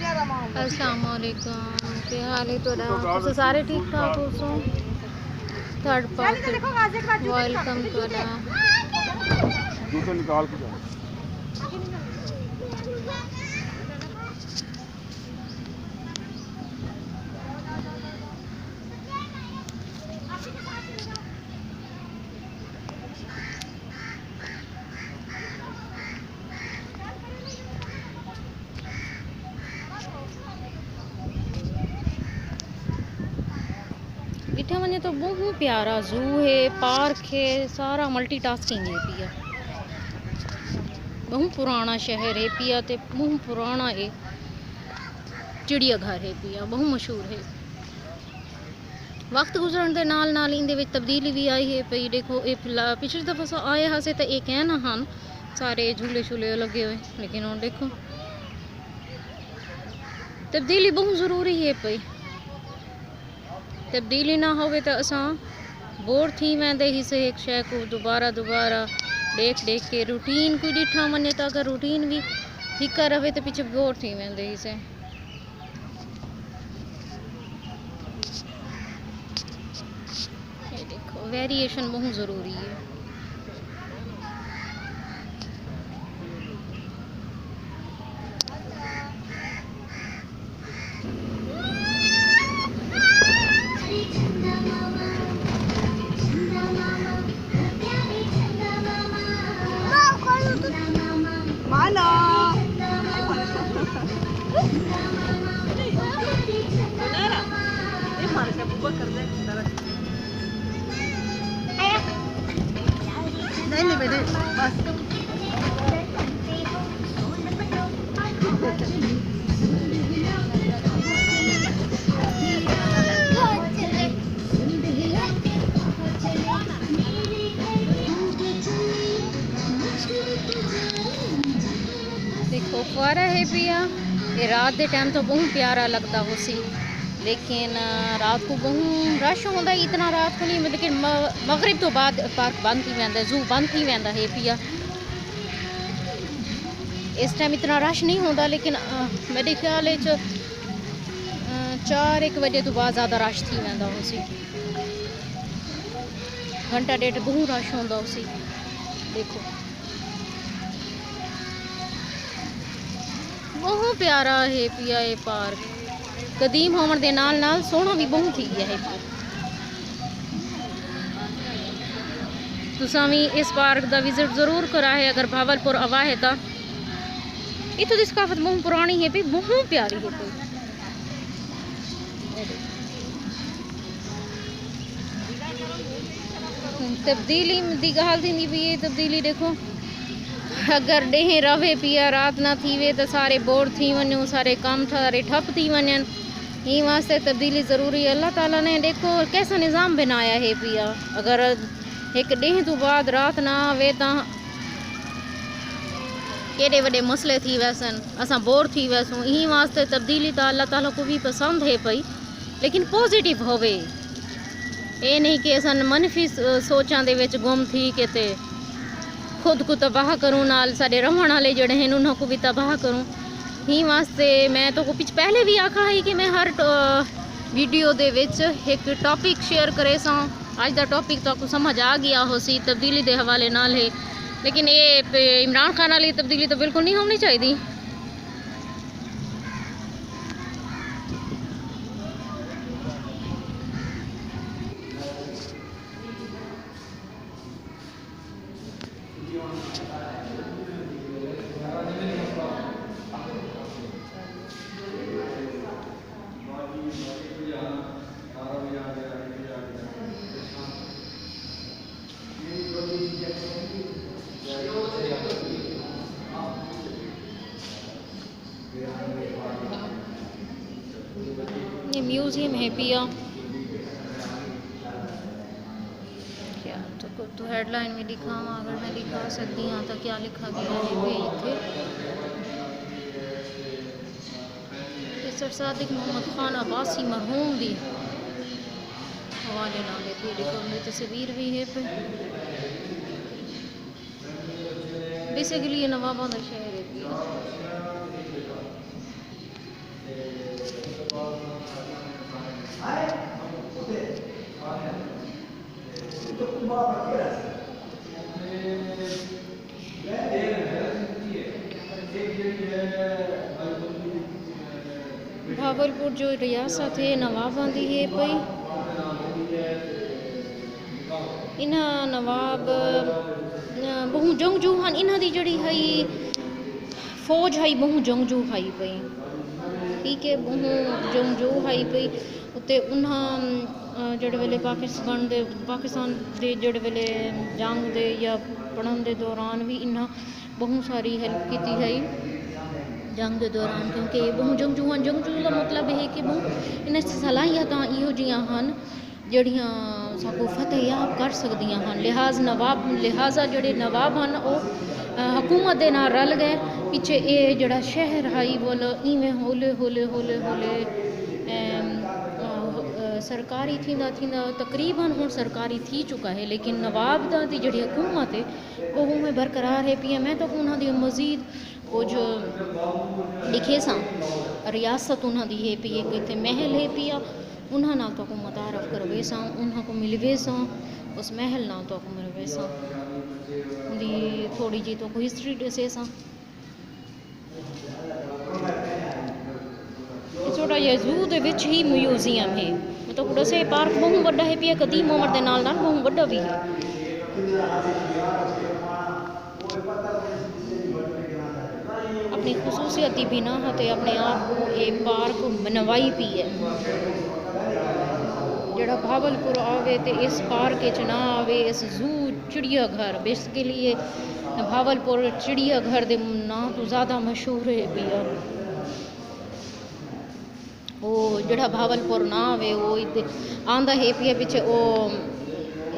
अस्सलाम वालेकुम, क्या हाल है तुहाडा? तुसीं सारे ठीक ठाक हो सो? थर्ड पार्ट वेलकम तुहाडा। जूते निकाल के जाओ। इठा वञे तो बहुत प्यारा ज़ू है, पार्क है, सारा मल्टीटास्किंग है पिया। बहुत पुराना शहर है पिया, ते बहुत पुराना है। चिड़ियाघर है पिया, बहुत मशहूर है। वक्त गुजरन के नाल नाल इंदे विच तब्दीली भी आई है पई। देखो पिछली दफ़ा आए हाँ तो ये कहना हन सारे झूले झूले लगे हुए, लेकिन हुण देखो तब्दीली बहुत ज़रूरी है पई। तब्दीली ना होवे तो असां बोर थी वेंदे हिसे एक शय को दोबारा दोबारा देख देख के। रूटीन कोई ॾिठा वञे तो अगर रूटीन भी हिक रहे तो पीछे बोर थी वेंदे हिसे। ये देखो वेरिएशन बहुत ज़रूरी है। देखो फुआरा है पिया, ये रात के टाइम तो बहुत प्यारा लगता हो सी, लेकिन रात को बहुत रश होता है। इतना रात को नहीं, लेकिन मगरिब तो बाद पार्क बंद थी वेंदा, ज़ू बंद थी वेंदा है पिया। इस टाइम इतना रश नहीं होता, लेकिन मेरे ख्याल 4-1 बजे तो बाद ज़्यादा रश थी वेंदा हो सी। घंटा डेढ़ बहुत रश होता हो सी। देखो बहुत प्यारा है पिया ये पार्क। कदीम होने के नाल नाल सोहना भी बहुत थी गया है। तुसां भी इस पार्क का विजिट जरूर करा है अगर भावलपुर आवा है तो। इतों की सकाफत बहुत पुरानी है भी, बहुत प्यारी है पई। तब्दीली की गाल थी पई है। तब्दीली देखो अगर ॾेह रवे पिया रात ना थी वे तो सारे बोर थी वञूं, सारे काम सारे ठप थी वञन। ई वास्ते तब्दीली ज़रूरी है। अल्लाह ताला ने देखो कैसा निज़ाम बनाया है पिया। अगर एक ॾेह तो बाद रात ना आवे तो केॾे वॾे मसले थी वैसन, असां बोर थी वैसूं। ई वास्ते तब्दीली तो अल्लाह ताला को भी पसंद है पई, लेकिन पॉजिटिव होवे। ये नहीं कि असां मनफी सोचां दे विच गुम थी के ते खुद को तबाह करूँ, नाल साडे रहण वाले जड़े हैं उन्होंने को भी तबाह करूँ। ही वास्ते मैं तो कुछ पहले भी आखा है कि मैं हर वीडियो दे विच एक टॉपिक शेयर करे सा। अज का टॉपिक तो आपको समझ आ गया हो सी, तब्दीली के हवाले नाल है। लेकिन ये इमरान खान वाली तब्दीली तो बिल्कुल नहीं होनी चाहिए। ये म्यूजियम है पिया। क्या तो हेडलाइन में लिखा हुआ, अगर मैं दिखा सकती हाँ तो क्या लिखा गया है वे इथे सर सादिक मोहम्मद खान अब्बासी मरहूम दी हवाले नाले पे देखो मेरी तस्वीर भी है पे। बेसिकली ये नवाबों का शहर है पिया। भावलपुर जो रियासत है नवाबां दी है पई। इन्हां नवाब बहु जंगजू हन। इन्हां दी जड़ी हई फौज हई बहु जंगजू हई पई। ठीक है, बहु जंगजू हई पई उत्ते उन्हां जड़े वेले पाकिस्तान दे जड़े वेले जंग दे या पढ़न दे दौरान भी इन्हां बहु सारी हेल्प की हई जंग के दौरान, क्योंकि बहु जंगजू हन। जंगजू का मतलब है कि बहु इन्हें सलाहियत इहो जिहियां हन जड़ियां साकू फतेहयाब कर सकदियां हन। लिहाजा जड़े नवाब हन हुकूमत दे नाल रल गए पिछे ये जड़ा शहर हई बोल इवें हौले हौले हौले हौले सरकारी थींदा थींदा तकरीबन हुण सरकारी थी चुका है। लेकिन नवाब दी जड़ी हुकूमत है वो में बरकरार है पी। मैं तो उन्हां दी मजीद कुछ लिखे सा रियासत उन्हां दी है पी। एक इत्थे महल है पिया उन्हां नाल तो मुतारफ़ करवे सा, उन्हां को मिलवे सा, उस महल नाल तो मिलवे सा, उनकी थोड़ी जी तो हिस्ट्री दसे सा। छोटा यजू दे विच ही म्यूजियम है, मतलब दसे पार्क बहु बड़ा है पिया कदीम उम्र दे नाल बहु बड़ा भी है। अपनी खसूसियती बिना ते अपने आप को ये पार्क बनवाई पी है। जड़ा भावलपुर आवे तो इस पार्क च ना आवे, इस जू चिड़ियाघर बेसिकली भावलपुर चिड़ियाघर के नाम तो ज़्यादा मशहूर है पिया। वो जड़ा भावलपुर ना आवे वो आंदा है पिया पिछे वो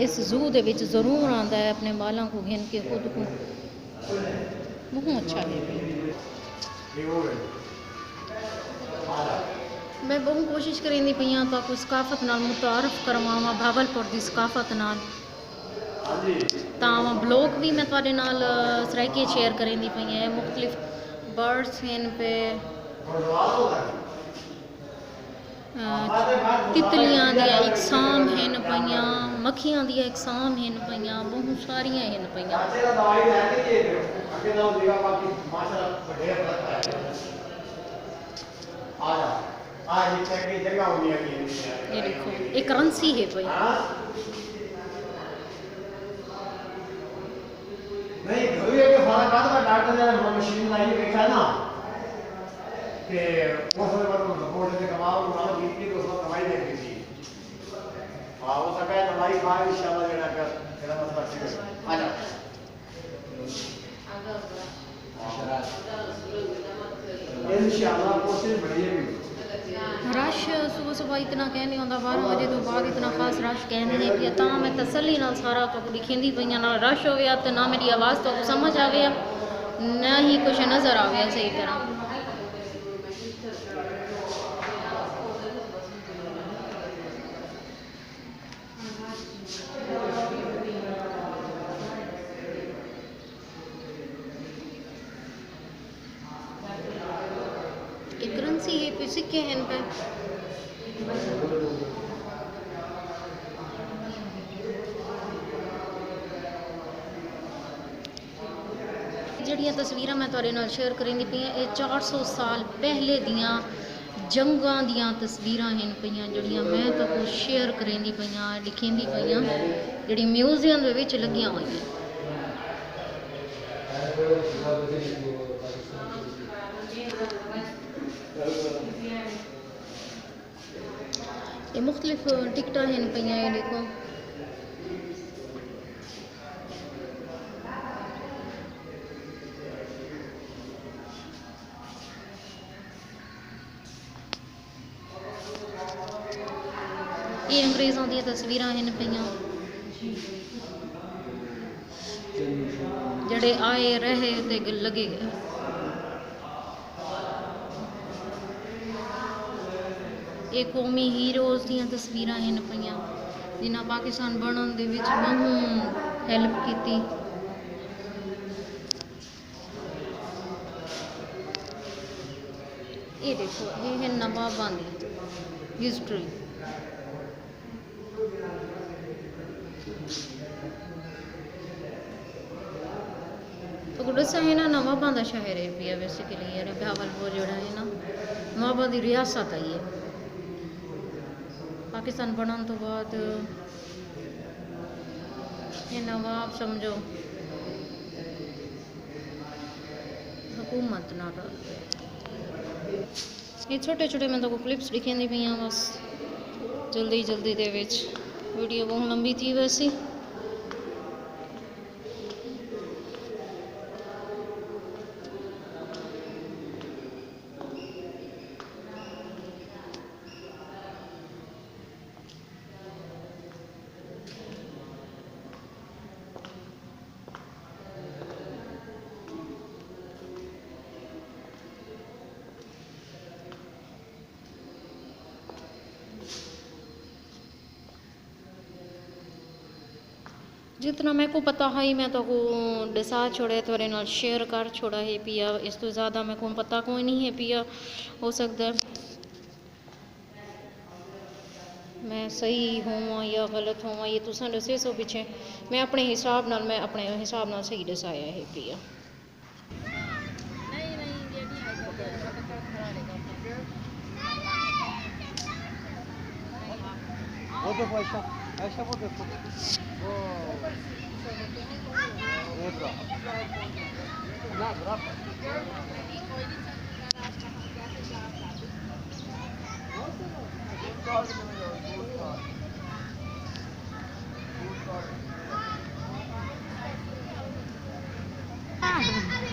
इस जू दे विच ज़रूर आंदा है अपने बालों को घिन के खुद को। बहुत अच्छा है। मैं बहुत कोशिश करेंदी पई हां ताकि सकाफत नाल मुतारफ़ करवावां भावलपुर की सकाफत नाल। तां ब्लॉग भी मैं तुहाडे नाल सराइके शेयर करेंदी पई हां। मुख्तलिफ बर्ड्स हैं पे तितलियां दियां इकसाम हैं पईयां, मक्खियां दियां इकसाम हैं पईयां, बहुत सारियां हैं पईयां। ये देखो एक करंसी है पई। नहीं घरे के फर्क आता है। डॉक्टर ने मशीन लाई देखा है ना कि वो सब रिपोर्ट से कमाओ वाला बीती तो सब कमाई देखी थी। हां वो सका दवाई खा इंशाल्लाह लेना कर तेरा मसला ठीक है। आ जा इंशाल्लाह कोशिश बढ़िया भी। रश सुबह सुबह इतना कहने होंदा 12 बजे तो बाद इतना खास रश कहने नहीं पिया। तां मैं तसल्ली नाल सारा तो दिखेंदी पईयां ना रश होया तो ना मेरी आवाज़ तो समझ आ गया ना ही कुछ नज़र आ गया सही तरह। एक करेंसी है पे सिक्के हैं पे जड़ियाँ तस्वीरां मैं तुहाडे नाल शेयर करेंदी पई हां। ये 400 साल पहले दियां जंगां दियां तस्वीरां हैं पईयां जड़ियां मैं तो कुछ शेयर करेंदी पई हां लिखेंदी पई हां जड़ी म्यूजियम दे विच लगियां होईयां। ये मुख्तलिफ टिकटा हैं पईयां ये देखो। ये अंग्रेज़ों दी तस्वीरां हैं पईयां जड़े आए रहे ते लगे गए। ये कौमी हीरोज़ दी तस्वीरां हैं पईयां जिन्हां पाकिस्तान बनन दे विच बहुत हेल्प की। ये देखो ये है नवाबां दी हिस्ट्री। तो गुडसा है ना नवाबा का शहर है पिया बेसिकली यार बहावलपुर जोड़ा है ना नवाबा की रियासत है ये पाकिस्तान बनने तो बाद ये नवाब समझो हुकूमत ना कर ये छोटे छोटे मैं तो क्लिप्स दिखेंदी पई हैं बस जल्दी जल्दी दे विच वीडियो बहुत लंबी थी वैसी जितना मेरे को पता है मैं तो को डिसा छोड़े थोड़े नाल शेयर कर छोड़ा है पिया इस तो ज़्यादा मेरे को पता कोई नहीं है पिया हो सकता है मैं सही हूँ या गलत हूँ ये तुसा दसे सो पीछे मैं अपने हिसाब नाल सही दसाया है पिया वो देखो ऐसा ऐसा वो देखो वो रेबरा ना बराबर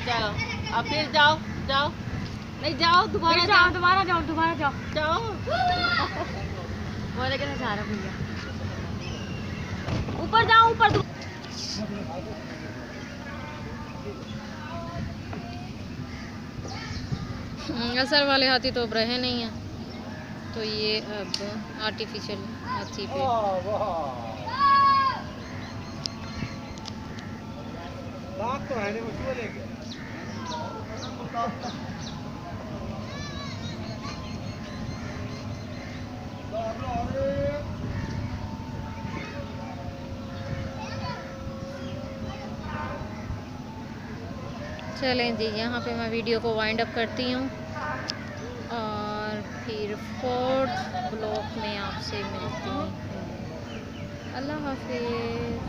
चलो अब फिर जाओ जाओ नहीं जाओ दोबारा जाओ दोबारा जाओ बोले कैसे जा रहा भैया ऊपर जाओ ऊपर असर वाले हाथी तो अब रहे नहीं हैं तो ये अब आर्टिफिशियल हाथी पे दाग तो है नहीं वो क्यों ले गया चलें जी यहाँ पे मैं वीडियो को वाइंड अप करती हूँ और फिर 4th ब्लॉग में आपसे मिलती हूँ अल्लाह हाफिज़।